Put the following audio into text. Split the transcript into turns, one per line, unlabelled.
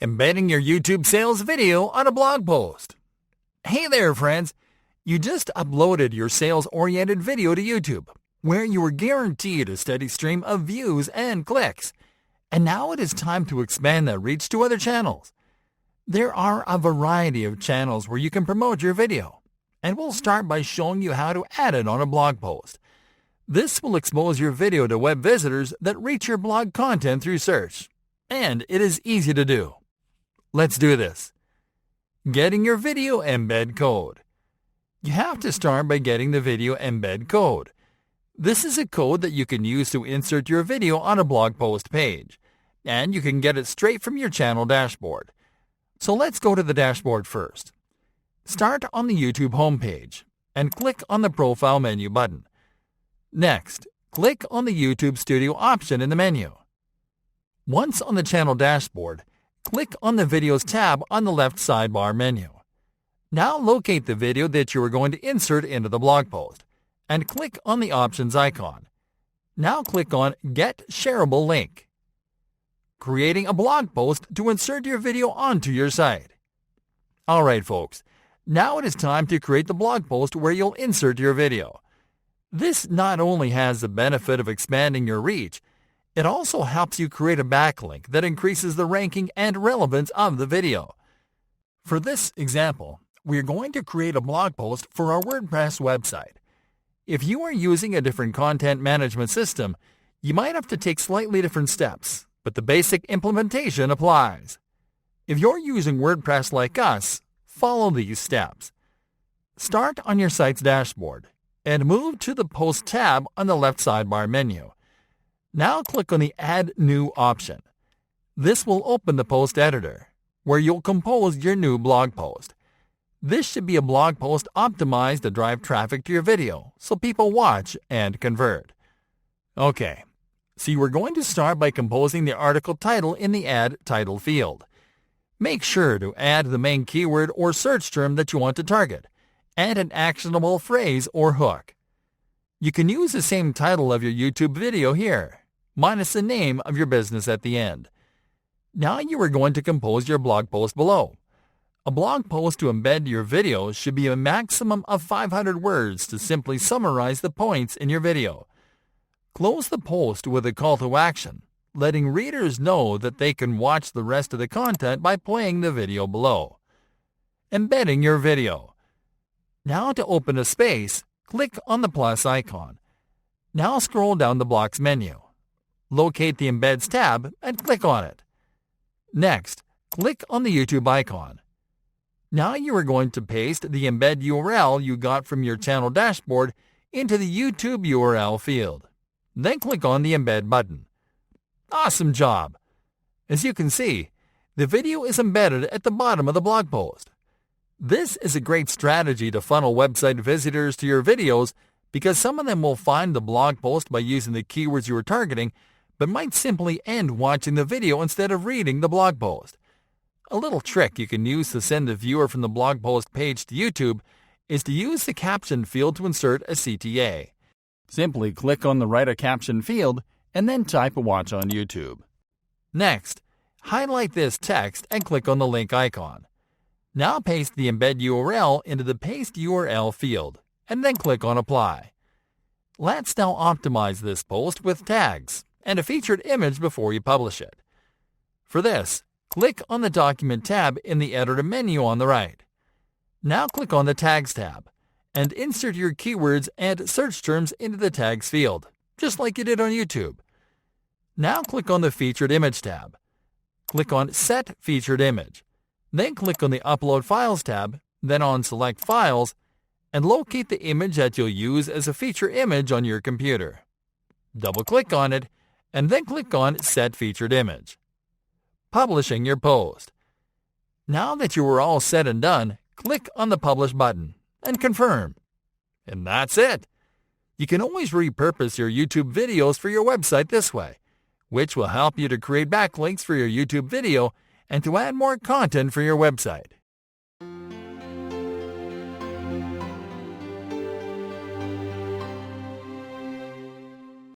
Embedding your YouTube sales video on a blog post. Hey there, friends. You just uploaded your sales-oriented video to YouTube, where you were guaranteed a steady stream of views and clicks. And now it is time to expand that reach to other channels. There are a variety of channels where you can promote your video, and we'll start by showing you how to add it on a blog post. This will expose your video to web visitors that reach your blog content through search, and it is easy to do. Let's do this. Getting your video embed code. You have to start by getting the video embed code. This is a code that you can use to insert your video on a blog post page, and you can get it straight from your channel dashboard. So let's go to the dashboard first. Start on the YouTube homepage and click on the Profile menu button. Next, click on the YouTube Studio option in the menu. Once on the channel dashboard, click on the Videos tab on the left sidebar menu. Now locate the video that you are going to insert into the blog post and click on the Options icon. Now click on Get Shareable Link. Creating a blog post to insert your video onto your site. Alright folks, now it is time to create the blog post where you'll insert your video. This not only has the benefit of expanding your reach, it also helps you create a backlink that increases the ranking and relevance of the video. For this example, we are going to create a blog post for our WordPress website. If you are using a different content management system, you might have to take slightly different steps, but the basic implementation applies. If you're using WordPress like us, follow these steps. Start on your site's dashboard and move to the Post tab on the left sidebar menu. Now click on the Add New option. This will open the post editor, where you'll compose your new blog post. This should be a blog post optimized to drive traffic to your video, so people watch and convert. Okay, so you are going to start by composing the article title in the Add Title field. Make sure to add the main keyword or search term that you want to target, and an actionable phrase or hook. You can use the same title of your YouTube video here, minus the name of your business at the end. Now you are going to compose your blog post below. A blog post to embed your video should be a maximum of 500 words to simply summarize the points in your video. Close the post with a call to action, letting readers know that they can watch the rest of the content by playing the video below. Embedding your video. Now to open a space, click on the plus icon. Now scroll down the Blocks menu. Locate the Embeds tab and click on it. Next, click on the YouTube icon. Now you are going to paste the embed URL you got from your channel dashboard into the YouTube URL field. Then click on the Embed button. Awesome job! As you can see, the video is embedded at the bottom of the blog post. This is a great strategy to funnel website visitors to your videos because some of them will find the blog post by using the keywords you are targeting, but might simply end watching the video instead of reading the blog post. A little trick you can use to send the viewer from the blog post page to YouTube is to use the caption field to insert a CTA. Simply click on the Write a Caption field and then type Watch on YouTube. Next, highlight this text and click on the link icon. Now paste the embed URL into the Paste URL field and then click on Apply. Let's now optimize this post with tags and a featured image before you publish it. For this, click on the Document tab in the Editor menu on the right. Now click on the Tags tab and insert your keywords and search terms into the Tags field, just like you did on YouTube. Now click on the Featured Image tab. Click on Set Featured Image. Then click on the Upload Files tab, then on Select Files, and locate the image that you'll use as a feature image on your computer. Double-click on it, and then click on Set Featured Image. Publishing your post. Now that you are all set and done, click on the Publish button and confirm. And that's it. You can always repurpose your YouTube videos for your website this way, which will help you to create backlinks for your YouTube video and to add more content for your website.